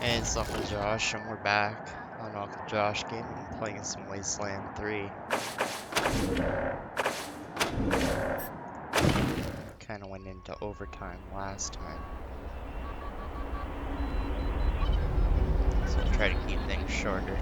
Hey, it's Uncle Josh, and we're back on Uncle Josh Gaming, playing some Wasteland 3. Kinda went into overtime last time, so I'll try to keep things shorter.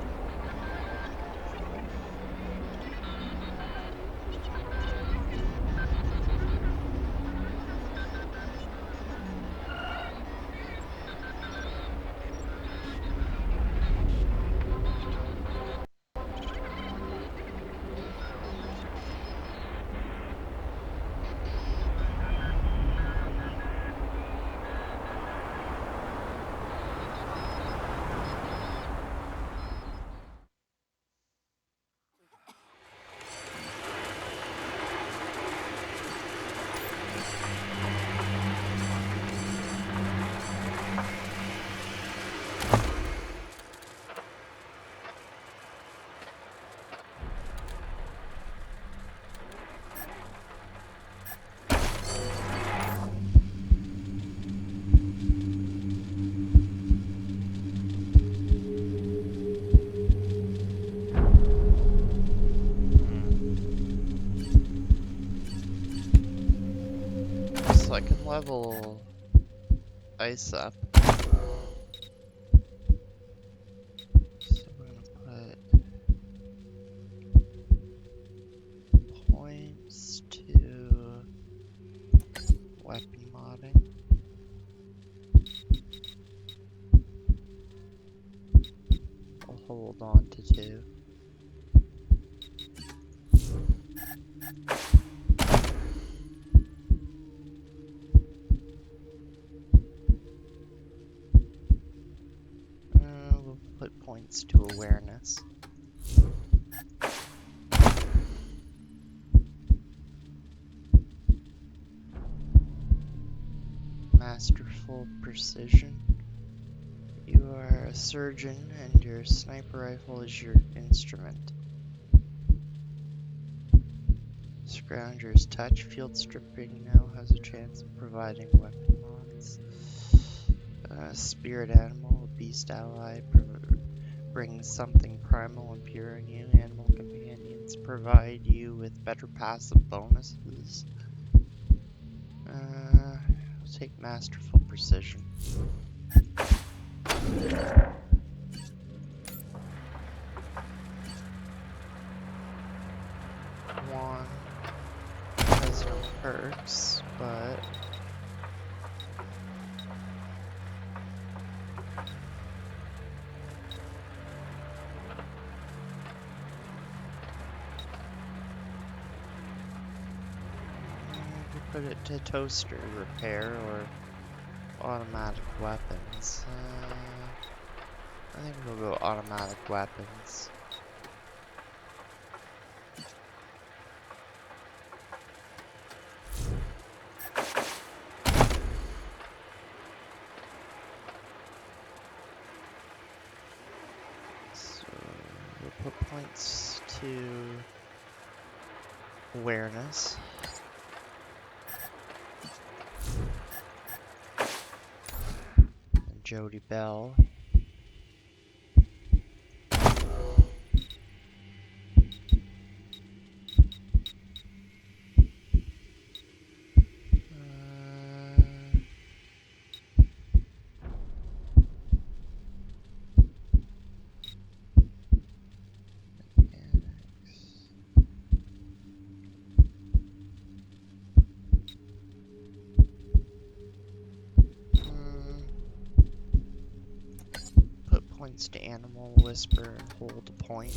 So I can level ice up. So we're gonna put points to weapon modding. We'll hold on to 2. We'll put points to awareness. Masterful precision. You are a surgeon and your sniper rifle is your instrument. Scrounger's touch. Field stripping now has a chance of providing weapon mods. Spirit animal, a beast ally, brings something primal and pure in you. Animal companions provide you with better passive bonuses. I'll take masterful precision. One has no perks, but put it to toaster, repair, or automatic weapons. I think we'll go automatic weapons. So we'll put points to awareness. And Jody Bell. Points to animal, whisper, and hold a point.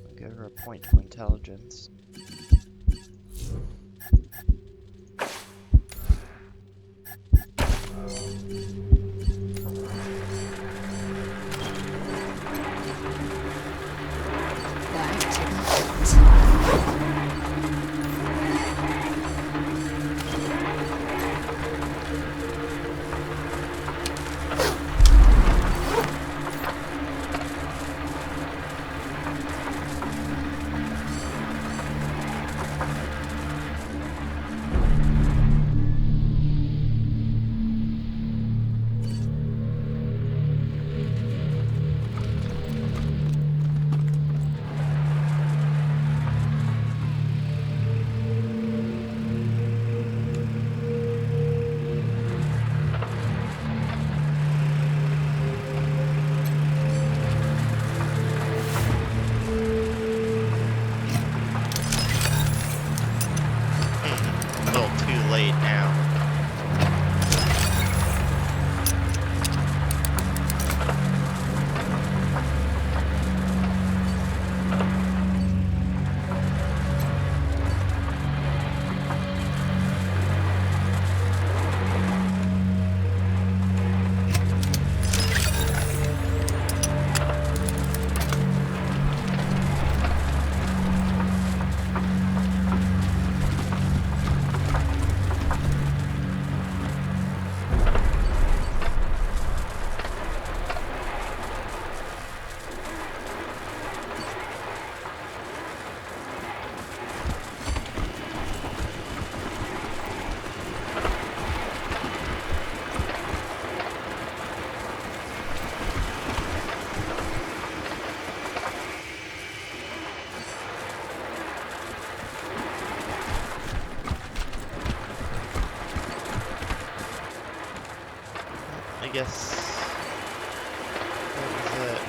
I'll give her a point to intelligence. guess that was it.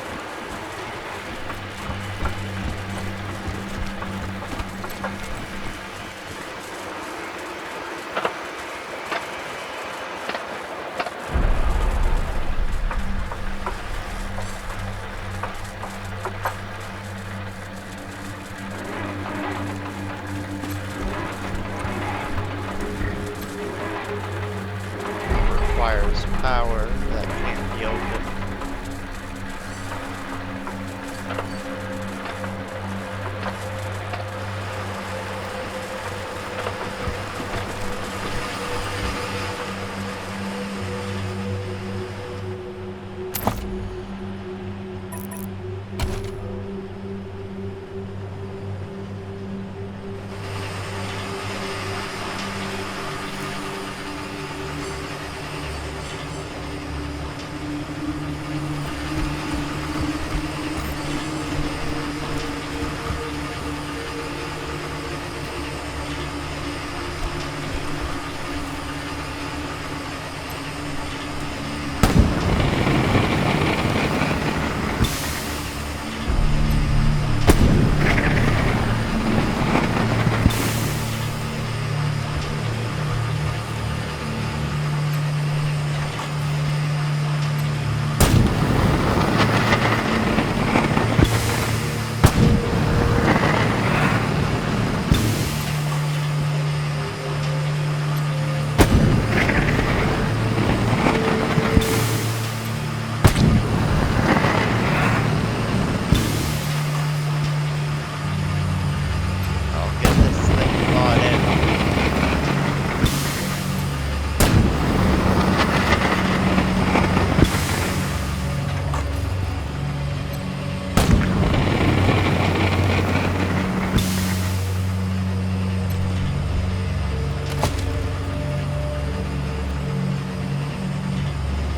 Requires power that can't be opened. I'll get this thing bought in.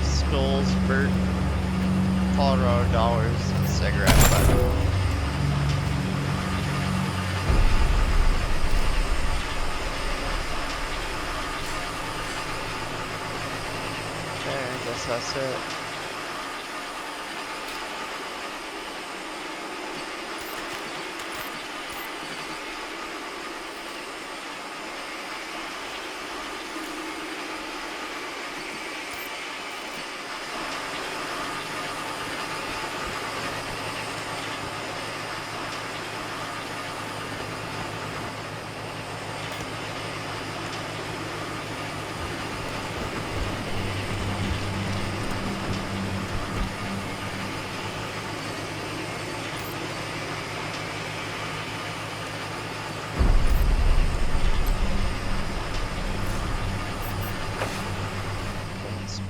Skulls, Bert, Colorado dollars, and cigarette butt. Okay, I guess that's it.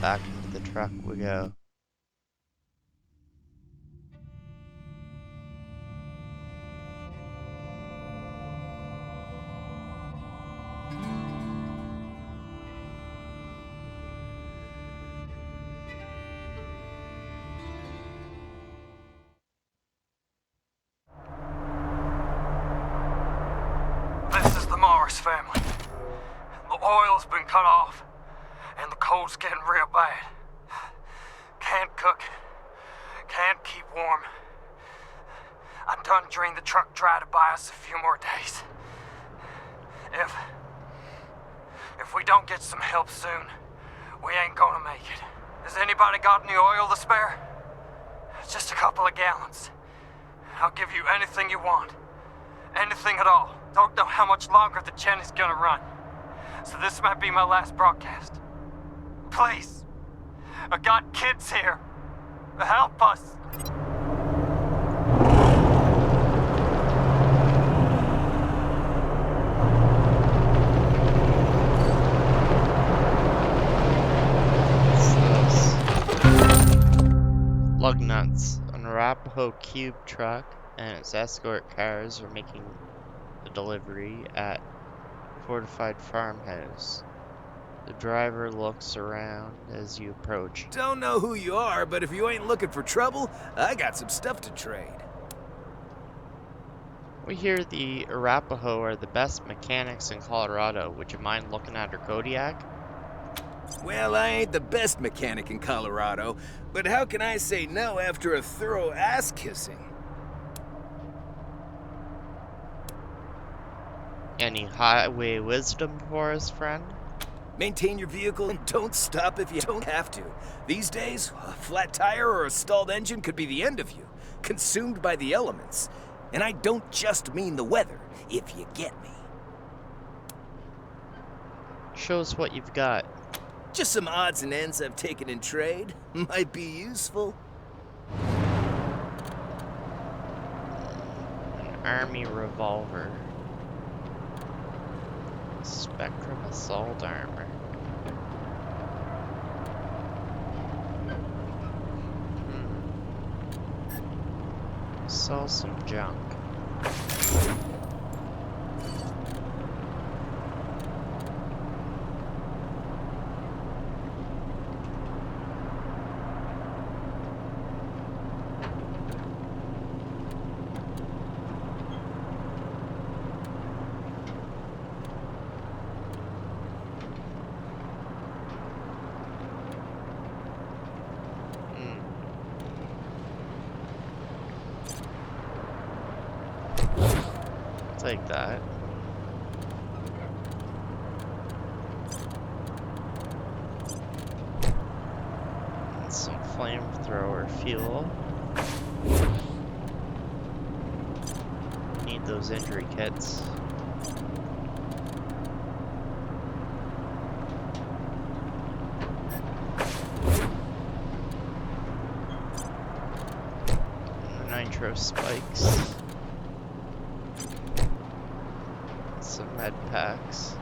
Back into the truck we go. This is the Morris family. The oil's been cut off, and the cold's getting real bad. Can't cook, can't keep warm. I done drained the truck dry to buy us a few more days. If we don't get some help soon, we ain't gonna make it. Has anybody got any oil to spare? Just a couple of gallons. I'll give you anything you want. Anything at all. Don't know how much longer the gen is gonna run. So this might be my last broadcast. Please. I got kids here. Help us. Lug nuts. An Arapaho Cube truck and its escort cars are making a delivery at fortified farmhouse. The driver looks around as you approach. Don't know who you are, but if you ain't looking for trouble, I got some stuff to trade. We hear the Arapaho are the best mechanics in Colorado. Would you mind looking at her Kodiak? Well, I ain't the best mechanic in Colorado, but how can I say no after a thorough ass-kissing? Any highway wisdom for us, friend? Maintain your vehicle and don't stop if you don't have to. These days, a flat tire or a stalled engine could be the end of you, consumed by the elements. And I don't just mean the weather, if you get me. Show us what you've got. Just some odds and ends I've taken in trade. Might be useful. An army revolver. Spectrum assault armor. Sell some junk. Like that. And some flamethrower fuel. Need those injury kits. Nitro spikes. Some med packs.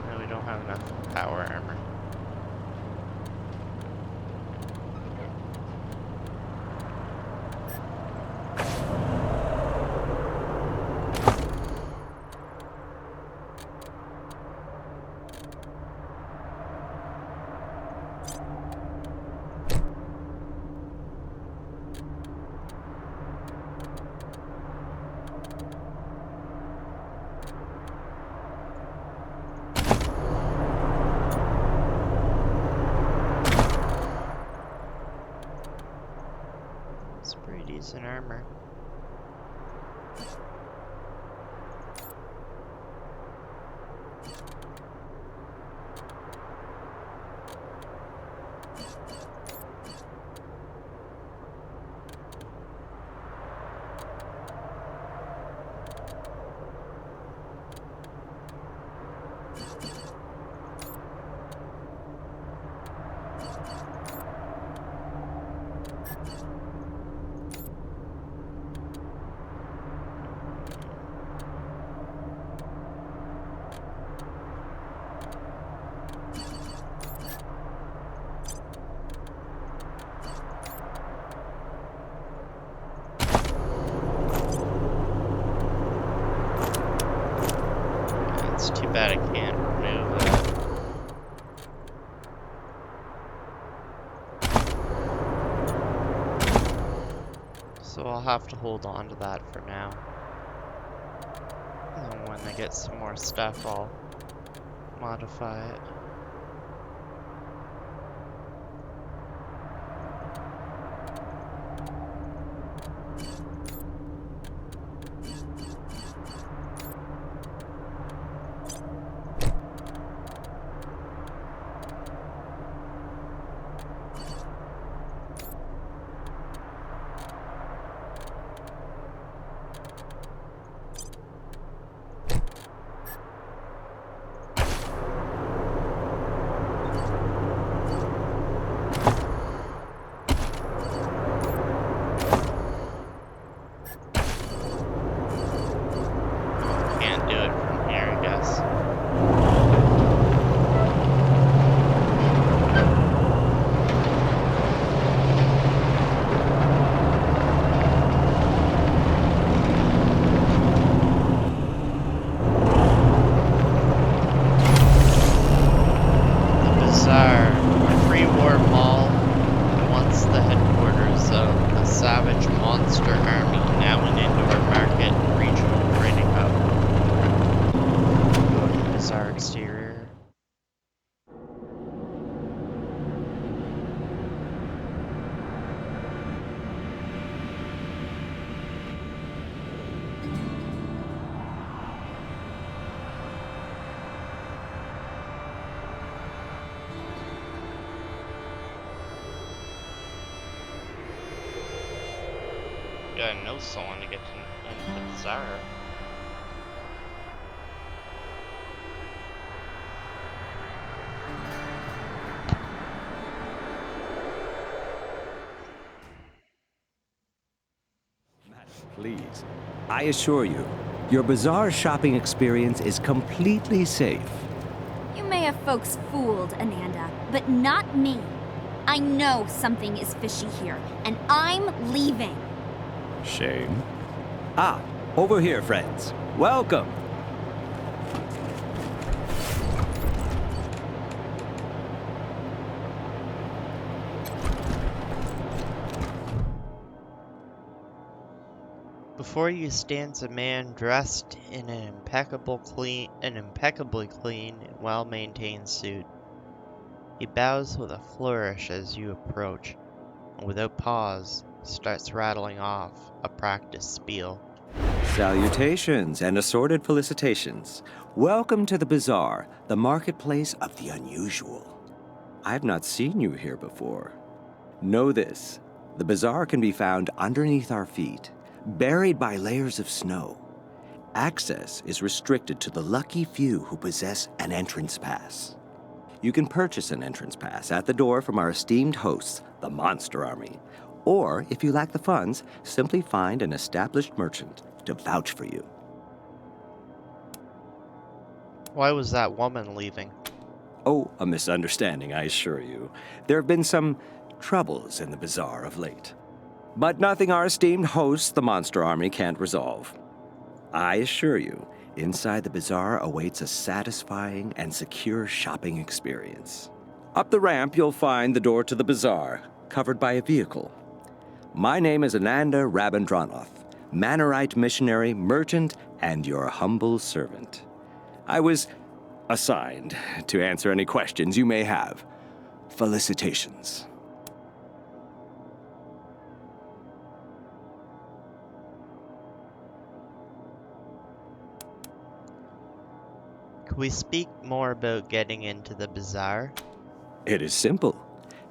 No, we don't have enough power armor. Decent armor. It's too bad I can't remove that. So I'll have to hold on to that for now. And when I get some more stuff, I'll modify it. exterior. Gotta know someone to get into the bazaar. Please, I assure you, your bazaar shopping experience is completely safe. You may have folks fooled, Ananda, but not me. I know something is fishy here, and I'm leaving. Shame. Ah, over here, friends. Welcome. Before you stands a man dressed in an impeccably clean and well-maintained suit. He bows with a flourish as you approach, and without pause, starts rattling off a practice spiel. Salutations and assorted felicitations. Welcome to the bazaar, the marketplace of the unusual. I've not seen you here before. Know this, the bazaar can be found underneath our feet, buried by layers of snow. Access is restricted to the lucky few who possess an entrance pass. You can purchase an entrance pass at the door from our esteemed hosts, the Monster Army. Or, if you lack the funds, simply find an established merchant to vouch for you. Why was that woman leaving? Oh, a misunderstanding, I assure you. There have been some troubles in the bazaar of late. But nothing our esteemed hosts, the Monster Army, can't resolve. I assure you, inside the bazaar awaits a satisfying and secure shopping experience. Up the ramp, you'll find the door to the bazaar, covered by a vehicle. My name is Ananda Rabindranath, Manorite missionary, merchant, and your humble servant. I was assigned to answer any questions you may have. Felicitations. Could we speak more about getting into the bazaar? It is simple.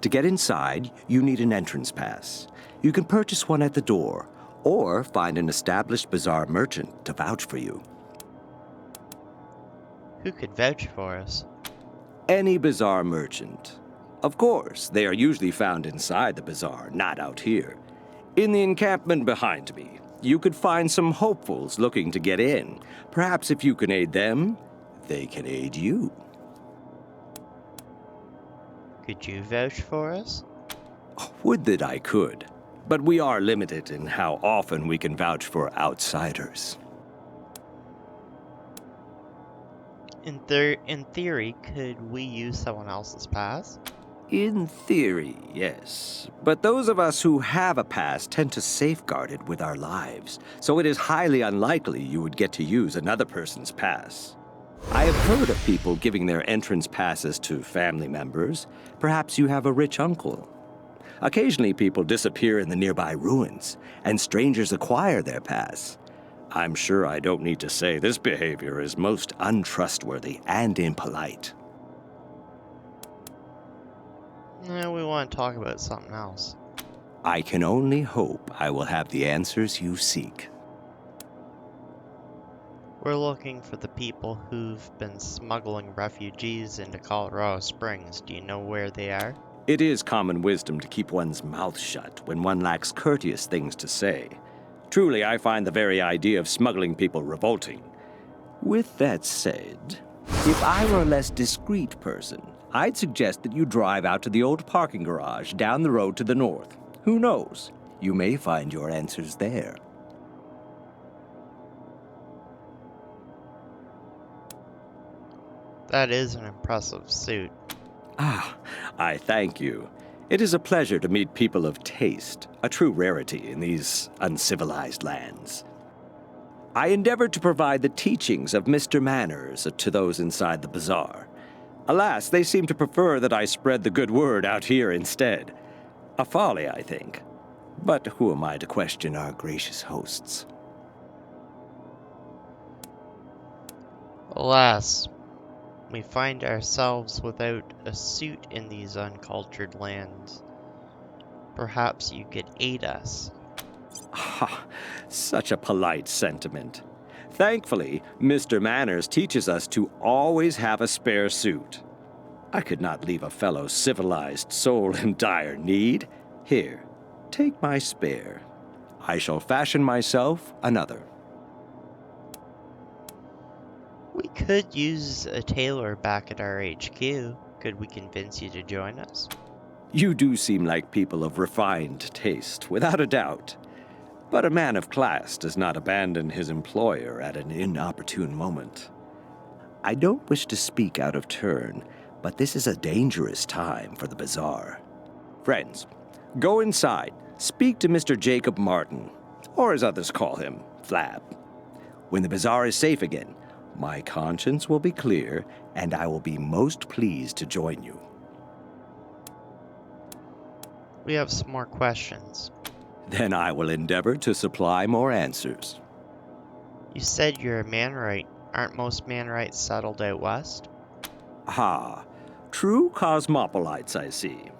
To get inside, you need an entrance pass. You can purchase one at the door, or find an established bazaar merchant to vouch for you. Who could vouch for us? Any bazaar merchant. Of course, they are usually found inside the bazaar, not out here. In the encampment behind me, you could find some hopefuls looking to get in. Perhaps if you can aid them, they can aid you. Could you vouch for us? Would that I could, but we are limited in how often we can vouch for outsiders. In theory, could we use someone else's pass? In theory, yes. But those of us who have a pass tend to safeguard it with our lives, so it is highly unlikely you would get to use another person's pass. I have heard of people giving their entrance passes to family members. Perhaps you have a rich uncle. Occasionally people disappear in the nearby ruins, and strangers acquire their pass. I'm sure I don't need to say this behavior is most untrustworthy and impolite. No, we want to talk about something else. I can only hope I will have the answers you seek. We're looking for the people who've been smuggling refugees into Colorado Springs. Do you know where they are? It is common wisdom to keep one's mouth shut when one lacks courteous things to say. Truly, I find the very idea of smuggling people revolting. With that said, if I were a less discreet person, I'd suggest that you drive out to the old parking garage down the road to the north. Who knows? You may find your answers there. That is an impressive suit. Ah, I thank you. It is a pleasure to meet people of taste, a true rarity in these uncivilized lands. I endeavored to provide the teachings of Mr. Manners to those inside the bazaar. Alas, they seem to prefer that I spread the good word out here instead. A folly, I think. But who am I to question our gracious hosts? Alas, we find ourselves without a suit in these uncultured lands. Perhaps you could aid us. Ha! Such a polite sentiment. Thankfully, Mr. Manners teaches us to always have a spare suit. I could not leave a fellow civilized soul in dire need. Here, take my spare. I shall fashion myself another. We could use a tailor back at our HQ. Could we convince you to join us? You do seem like people of refined taste, without a doubt. But a man of class does not abandon his employer at an inopportune moment. I don't wish to speak out of turn, but this is a dangerous time for the bazaar. Friends, go inside, speak to Mr. Jacob Martin, or as others call him, Flab. When the bazaar is safe again, my conscience will be clear, and I will be most pleased to join you. We have some more questions. Then I will endeavor to supply more answers. You said you're a Mannerite. Aren't most Mannerites settled out west? Ah, true cosmopolites, I see.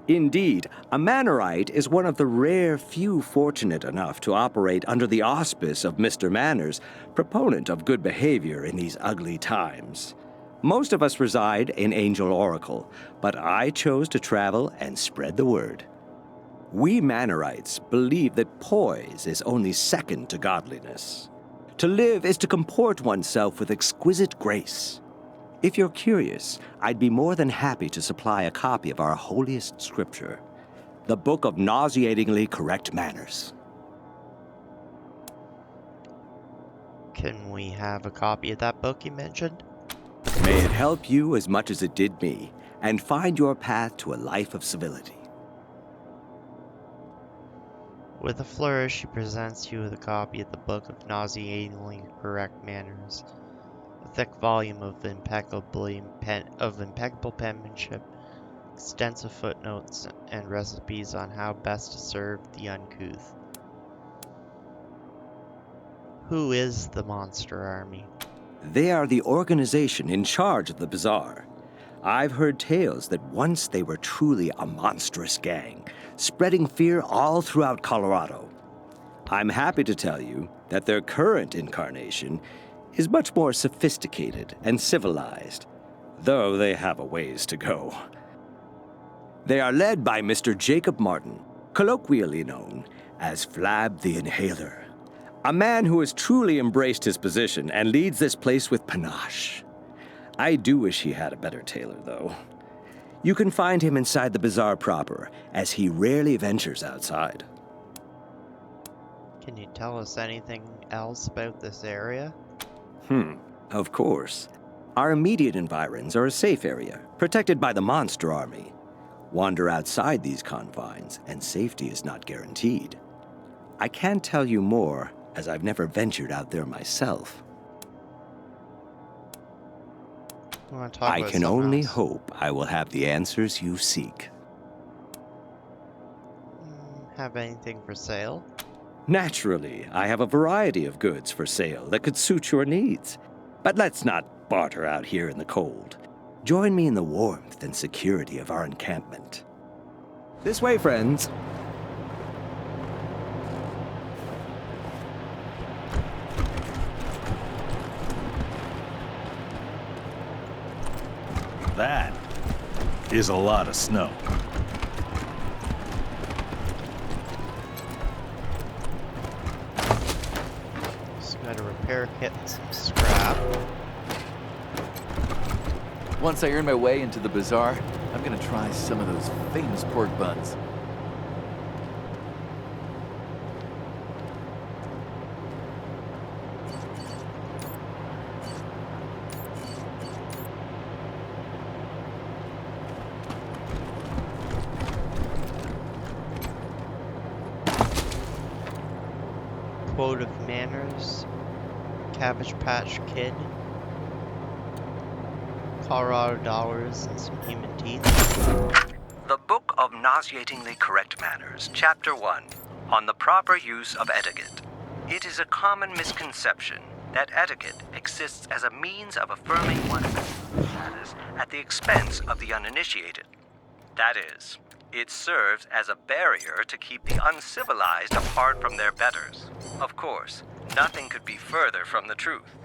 Indeed, a Mannerite is one of the rare few fortunate enough to operate under the auspice of Mr. Manners, proponent of good behavior in these ugly times. Most of us reside in Angel Oracle, but I chose to travel and spread the word. We Mannerites believe that poise is only second to godliness. To live is to comport oneself with exquisite grace. If you're curious, I'd be more than happy to supply a copy of our holiest scripture, the Book of Nauseatingly Correct Manners. Can we have a copy of that book you mentioned? May it help you as much as it did me, and find your path to a life of civility. With a flourish, he presents you with a copy of the Book of Nauseatingly Correct Manners, a thick volume of impeccable penmanship, extensive footnotes, and recipes on how best to serve the uncouth. Who is the Monster Army? They are the organization in charge of the bazaar. I've heard tales that once they were truly a monstrous gang, spreading fear all throughout Colorado. I'm happy to tell you that their current incarnation is much more sophisticated and civilized, though they have a ways to go. They are led by Mr. Jacob Martin, colloquially known as Flab the Inhaler, a man who has truly embraced his position and leads this place with panache. I do wish he had a better tailor, though. You can find him inside the bazaar proper, as he rarely ventures outside. Can you tell us anything else about this area? Of course. Our immediate environs are a safe area, protected by the Monster Army. Wander outside these confines, and safety is not guaranteed. I can't tell you more, as I've never ventured out there myself. I can only hope I will have the answers you seek. Have anything for sale? Naturally, I have a variety of goods for sale that could suit your needs. But let's not barter out here in the cold. Join me in the warmth and security of our encampment. This way, friends. That is a lot of snow. Just got a repair kit and some scrap. Once I earn my way into the bazaar, I'm gonna try some of those famous pork buns. Quote of manners: Cabbage Patch Kid, Colorado dollars, and some human teeth. The Book of Nauseatingly Correct Manners, Chapter 1, on the proper use of etiquette. It is a common misconception that etiquette exists as a means of affirming one's status at the expense of the uninitiated. That is, it serves as a barrier to keep the uncivilized apart from their betters. Of course, nothing could be further from the truth.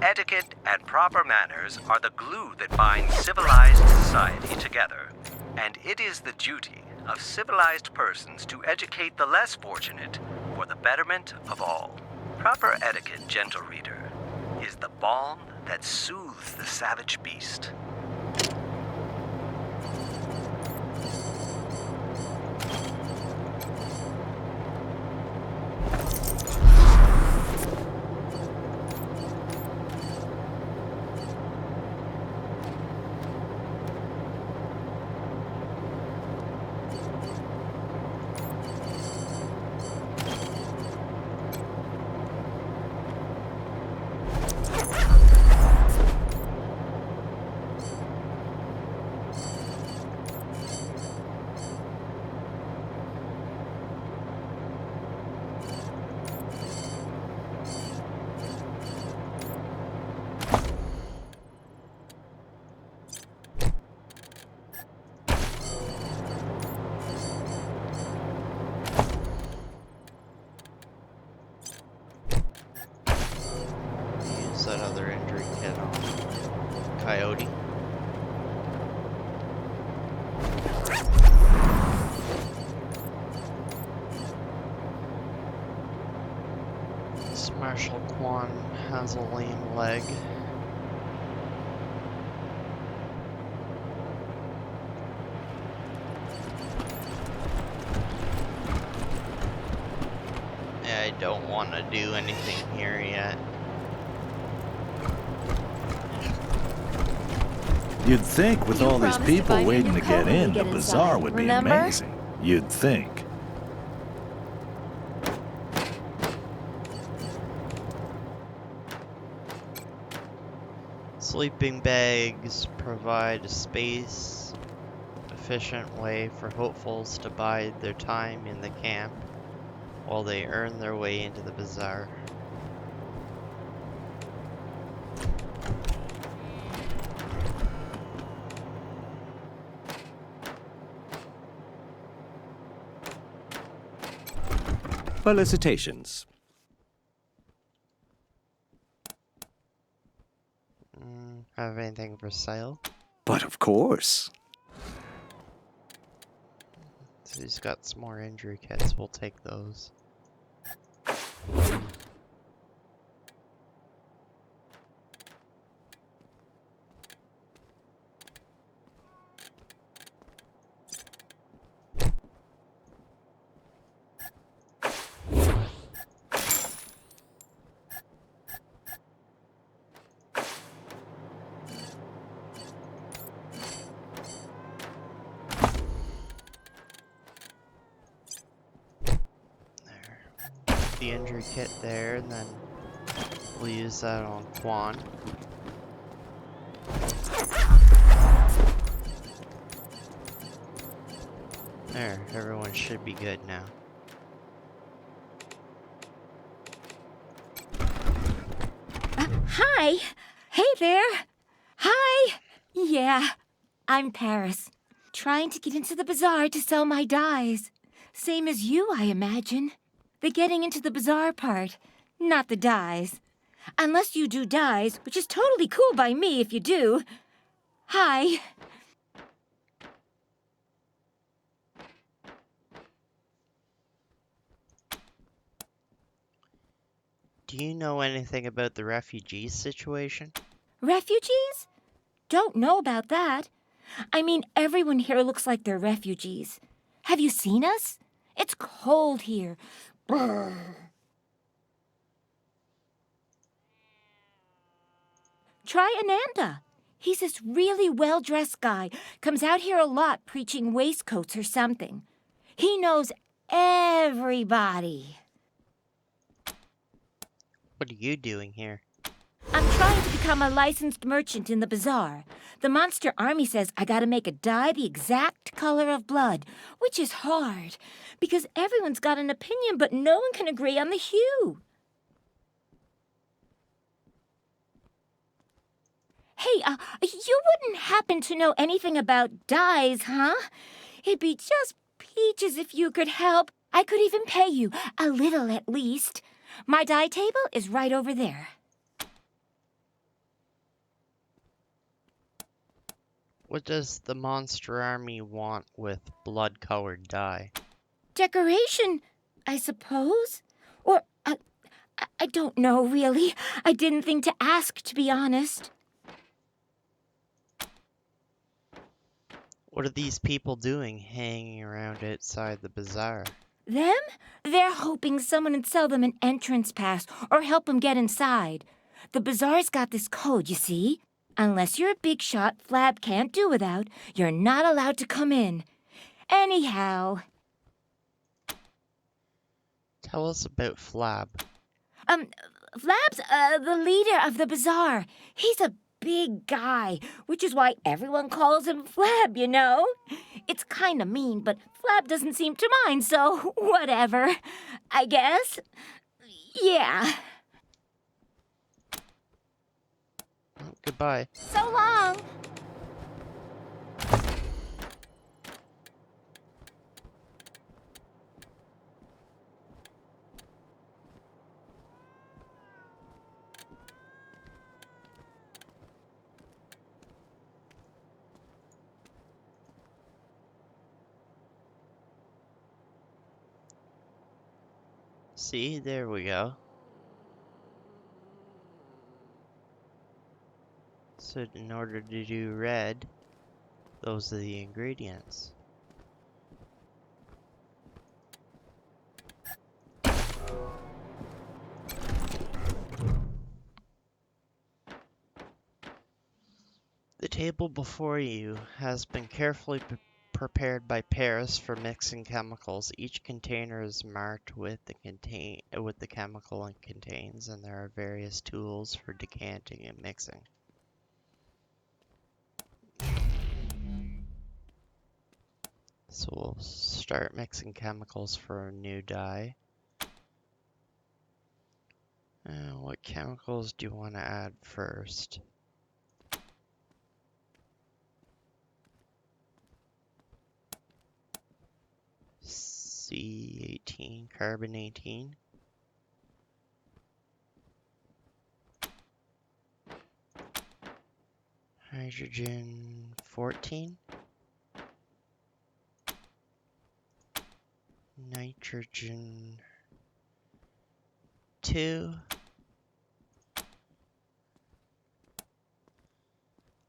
Etiquette and proper manners are the glue that binds civilized society together, and it is the duty of civilized persons to educate the less fortunate for the betterment of all. Proper etiquette, gentle reader, is the balm that soothes the savage beast. Use that other injury kit on Coyote. This Marshal Quan has a lame leg. Yeah, I don't want to do anything here yet. You'd think with You all these promised to people buy me a waiting new to coat get when we in, the get bazaar inside, would be remember? amazing. You'd think. Sleeping bags provide a space efficient way for hopefuls to bide their time in the camp while they earn their way into the bazaar. Felicitations. Have anything for sale? But of course. So he's got some more injury kits, we'll take those. The injury kit there, and then we'll use that on Quan. There, everyone should be good now. Hi. Hey there. Hi. Yeah, I'm Paris. Trying to get into the bazaar to sell my dyes. Same as you, I imagine. The getting into the bazaar part, not the dyes. Unless you do dyes, which is totally cool by me if you do. Hi. Do you know anything about the refugee situation? Refugees? Don't know about that. I mean, everyone here looks like they're refugees. Have you seen us? It's cold here. Brr. Try Ananda. He's this really well-dressed guy. Comes out here a lot preaching waistcoats or something. He knows everybody. What are you doing here? I'm trying to become a licensed merchant in the bazaar. The Monster Army says I gotta make a dye the exact color of blood, which is hard, because everyone's got an opinion, but no one can agree on the hue. Hey, you wouldn't happen to know anything about dyes, huh? It'd be just peaches if you could help. I could even pay you, a little at least. My dye table is right over there. What does the Monster Army want with blood-colored dye? Decoration, I suppose? Or, I don't know, really. I didn't think to ask, to be honest. What are these people doing hanging around outside the bazaar? Them? They're hoping someone would sell them an entrance pass or help them get inside. The bazaar's got this code, you see. Unless you're a big shot Flab can't do without, you're not allowed to come in. Anyhow... Tell us about Flab. Flab's, the leader of the bazaar. He's a big guy, which is why everyone calls him Flab, you know? It's kinda mean, but Flab doesn't seem to mind, so whatever, I guess. Yeah. Oh, goodbye. So long. See, there we go. So in order to do red, those are the ingredients. The table before you has been carefully prepared by Paris for mixing chemicals. Each container is marked with the chemical it contains, and there are various tools for decanting and mixing. So we'll start mixing chemicals for a new dye. What chemicals do you want to add first? C18, carbon 18. Hydrogen 14. Nitrogen 2.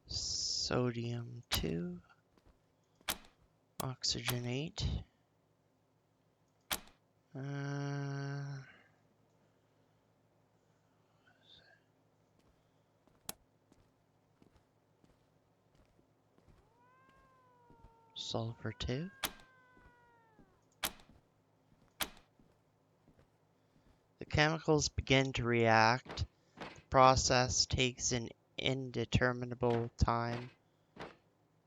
Sodium 2. Oxygen 8. Sulfur 2. The chemicals begin to react. The process takes an indeterminable time,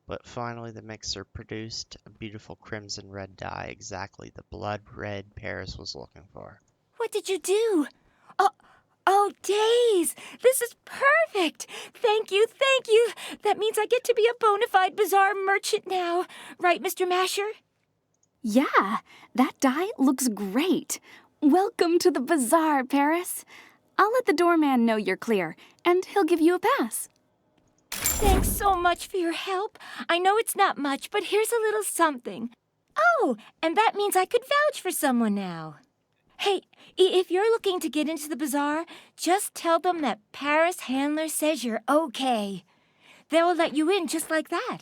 but finally the mixer produced a beautiful crimson red dye, exactly the blood red Paris was looking for. What did you do? Oh, days! This is perfect! Thank you, thank you! That means I get to be a bona fide bazaar merchant now. Right, Mr. Masher? Yeah, that dye looks great. Welcome to the bazaar, Paris. I'll let the doorman know you're clear, and he'll give you a pass. Thanks so much for your help. I know it's not much, but here's a little something. Oh, and that means I could vouch for someone now. Hey, if you're looking to get into the bazaar, just tell them that Paris Handler says you're okay. They'll let you in just like that.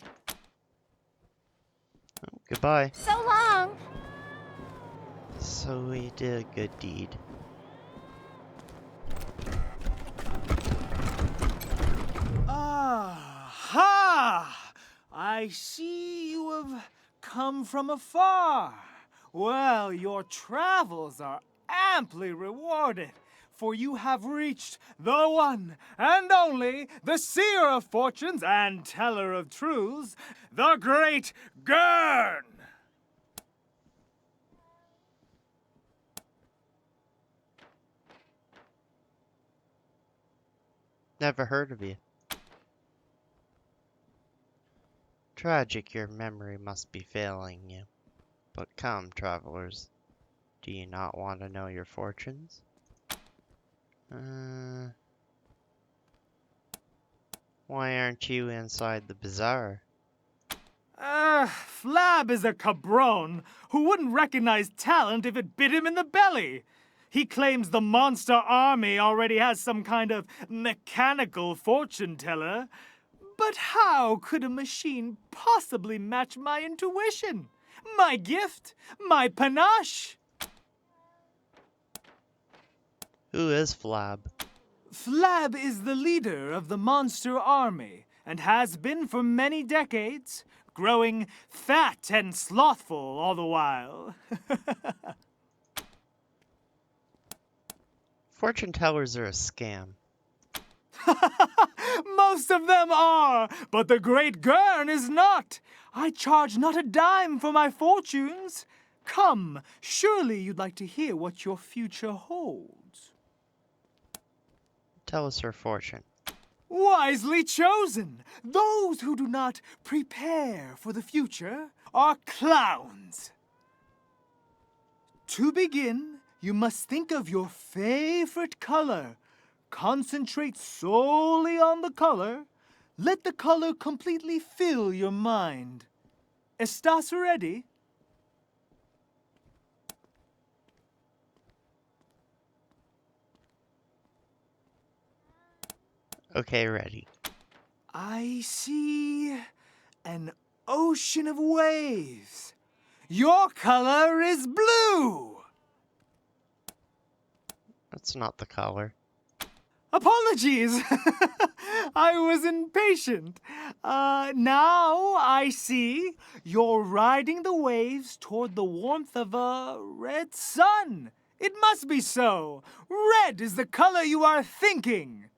Oh, goodbye. So long. So we did a good deed. Aha! I see you have come from afar. Well, your travels are amply rewarded. for you have reached the one and only, the seer of fortunes and teller of truths, the great Gurn! Never heard of you. Tragic your memory must be failing you. But come, travelers, do you not want to know your fortunes? Why aren't you inside the bazaar? Flab is a cabron who wouldn't recognize talent if it bit him in the belly. He claims the monster army already has some kind of mechanical fortune teller. But how could a machine possibly match my intuition? My gift? My panache? Who is Flab? Flab is the leader of the monster army and has been for many decades, growing fat and slothful all the while. Fortune tellers are a scam. Most of them are, but the great Gurn is not. I charge not a dime for my fortunes. Come, surely you'd like to hear what your future holds. Tell us her fortune. Wisely chosen. Those who do not prepare for the future are clowns. To begin, you must think of your favorite color. Concentrate solely on the color. Let the color completely fill your mind. ¿Estás ready? Okay, ready. I see an ocean of waves. Your color is blue. That's not the color. Apologies. I was impatient. Now I see you're riding the waves toward the warmth of a red sun. It must be so. Red is the color you are thinking.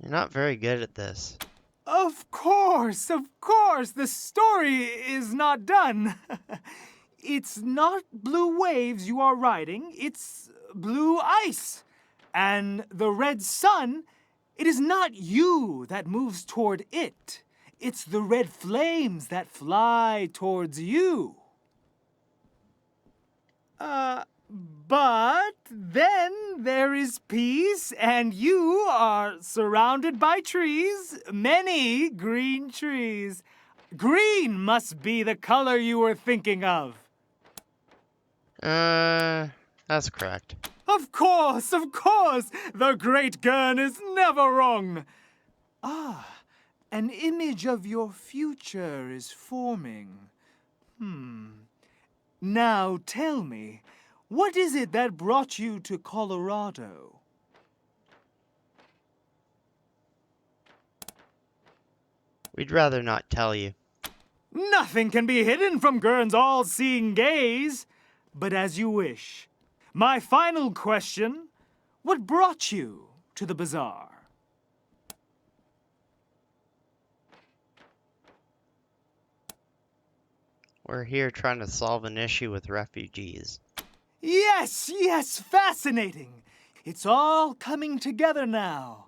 You're not very good at this. Of course. The story is not done. It's not blue waves you are riding, it's blue ice. And the red sun, it is not you that moves toward it. It's the red flames that fly towards you. But then there is peace, and you are surrounded by trees, many green trees. Green must be the color you were thinking of. That's correct. Of course. The great Gurn is never wrong. An image of your future is forming. Now tell me, what is it that brought you to Colorado? We'd rather not tell you. Nothing can be hidden from Gurn's all-seeing gaze. But as you wish. My final question, what brought you to the bazaar? We're here trying to solve an issue with refugees. Yes, fascinating. It's all coming together now.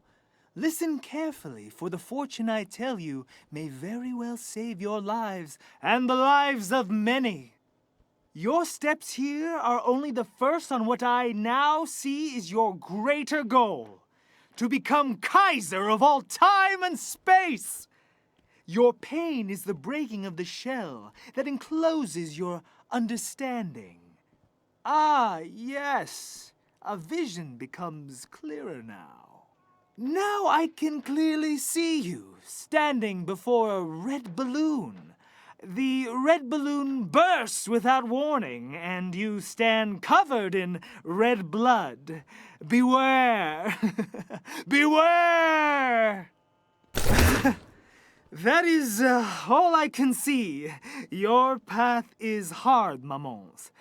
Listen carefully, for the fortune I tell you may very well save your lives and the lives of many. Your steps here are only the first on what I now see is your greater goal. To become Kaiser of all time and space. Your pain is the breaking of the shell that encloses your understanding. Ah, yes. A vision becomes clearer now. Now I can clearly see you standing before a red balloon. The red balloon bursts without warning, and you stand covered in red blood. Beware! Beware! That is all I can see. Your path is hard, mamans.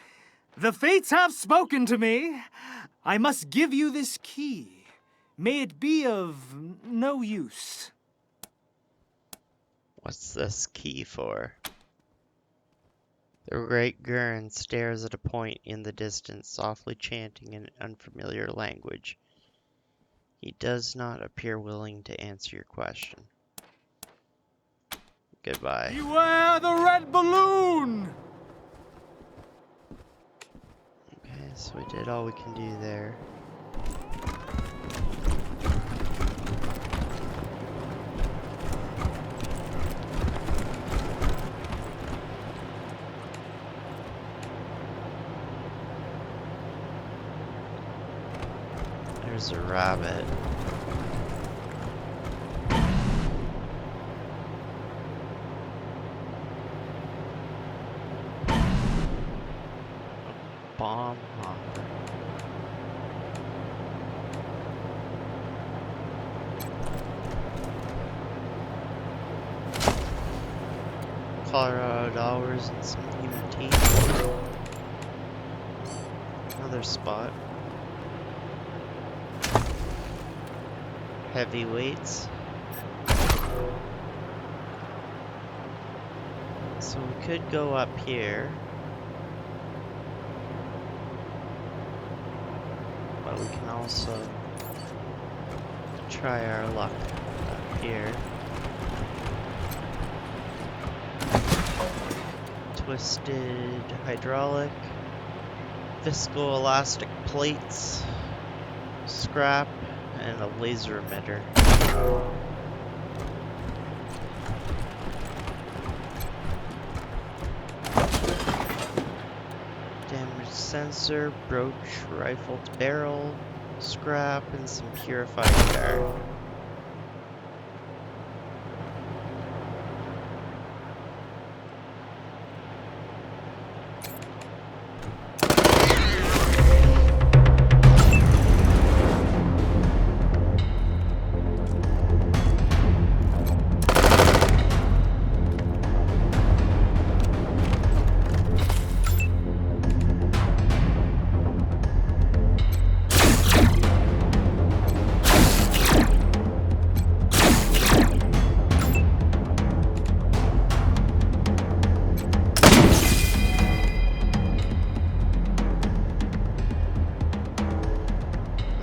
The fates have spoken to me. I must give you this key. May it be of no use. What's this key for? The great Gurn stares at a point in the distance, softly chanting in an unfamiliar language. He does not appear willing to answer your question. Goodbye. Beware the red balloon! Okay, so we did all we can do there. There's a rabbit. A bomb hopper. Colorado dollars and some human teeth. Another spot. Heavyweights. So we could go up here. But we can also try our luck up here. Twisted hydraulic. Viscoelastic plates. Scrap. And a laser emitter. Damaged sensor, brooch, rifled barrel, scrap, and some purified air.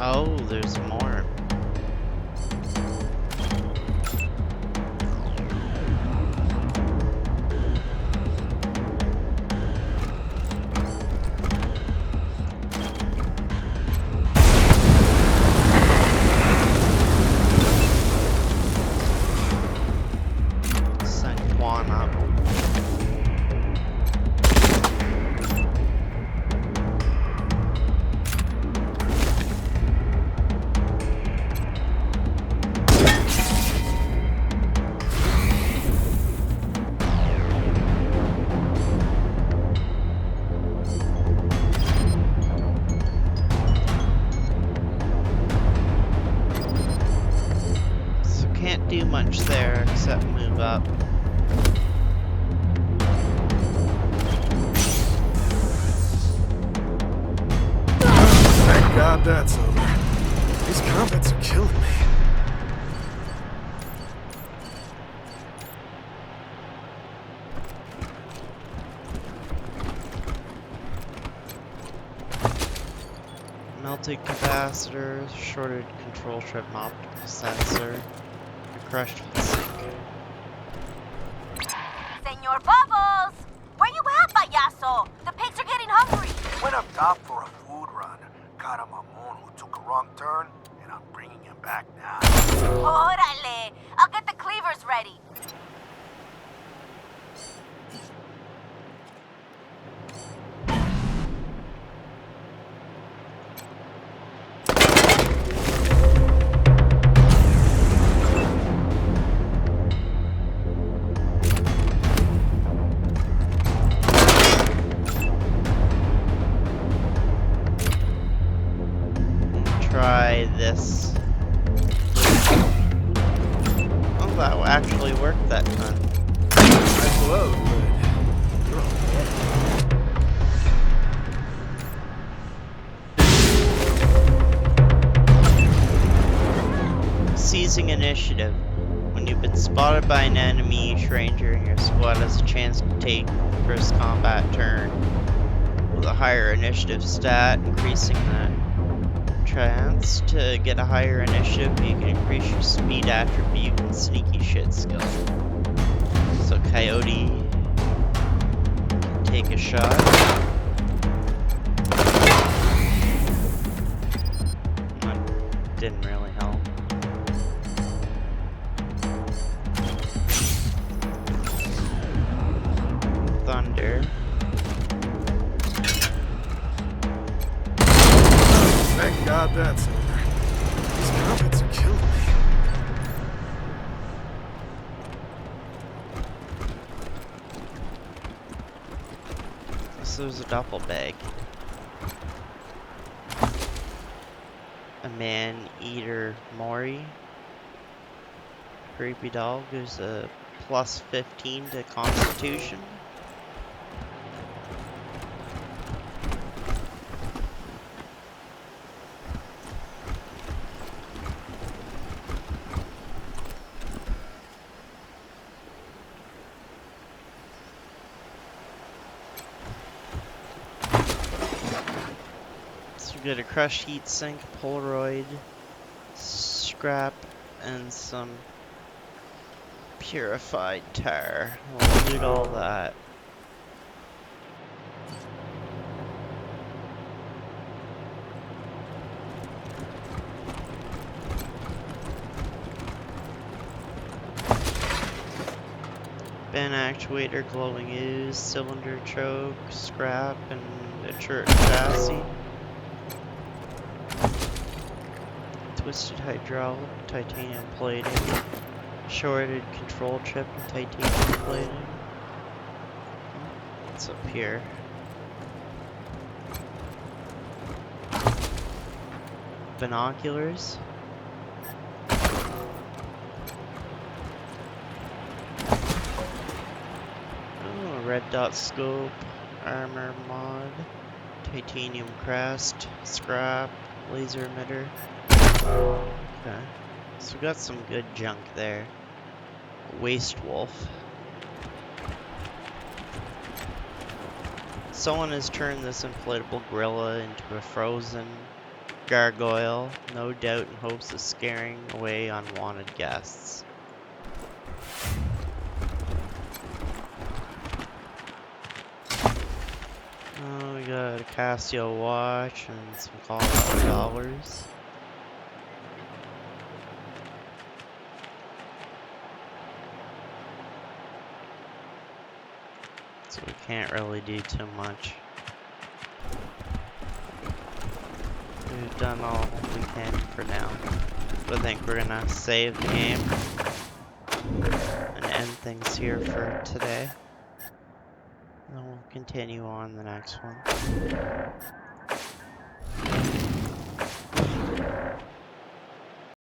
Oh, there's more. Sanquana. Can't do much there except move up. Thank God that's over. These comets are killing me. Melted capacitor, shorted control trip optical sensor, a crushed sink. Senor Bubbles! Where you at, payaso? The pigs are getting hungry. Went up top for a food run. Caught a mamon who took a wrong turn, and I'm bringing him back now. Órale! I'll get the cleavers ready. Try this. Oh, that actually worked that time. Hello, but you're all dead. initiative. When you've been spotted by an enemy each ranger in your squad has a chance to take the first combat turn with a higher initiative stat, increasing that chance to get a higher initiative. You can increase your speed attribute and sneaky shit skill. So Coyote can take a shot. That didn't really help. Thunder. Thank God that's over. These comets are killing me. This was a duffel bag. A man-eater Mori. Creepy dog who's a plus 15 to Constitution. So we got a crushed heat sink, Polaroid, scrap, and some purified tar. We'll loot all that. Bin actuator, glowing ooze, cylinder choke, scrap, and a chassis. Twisted hydraulic, titanium plating. Shorted control chip and titanium plating. What's up here? Binoculars. Oh, red dot scope, armor mod, titanium crest, scrap, laser emitter. Okay, so we got some good junk there. Waste wolf. Someone has turned this inflatable gorilla into a frozen gargoyle, no doubt in hopes of scaring away unwanted guests. Oh, we got a Casio watch and some Colorado dollars. So we can't really do too much. We've done all we can for now. But I think we're gonna save the game and end things here for today. And we'll continue on the next one.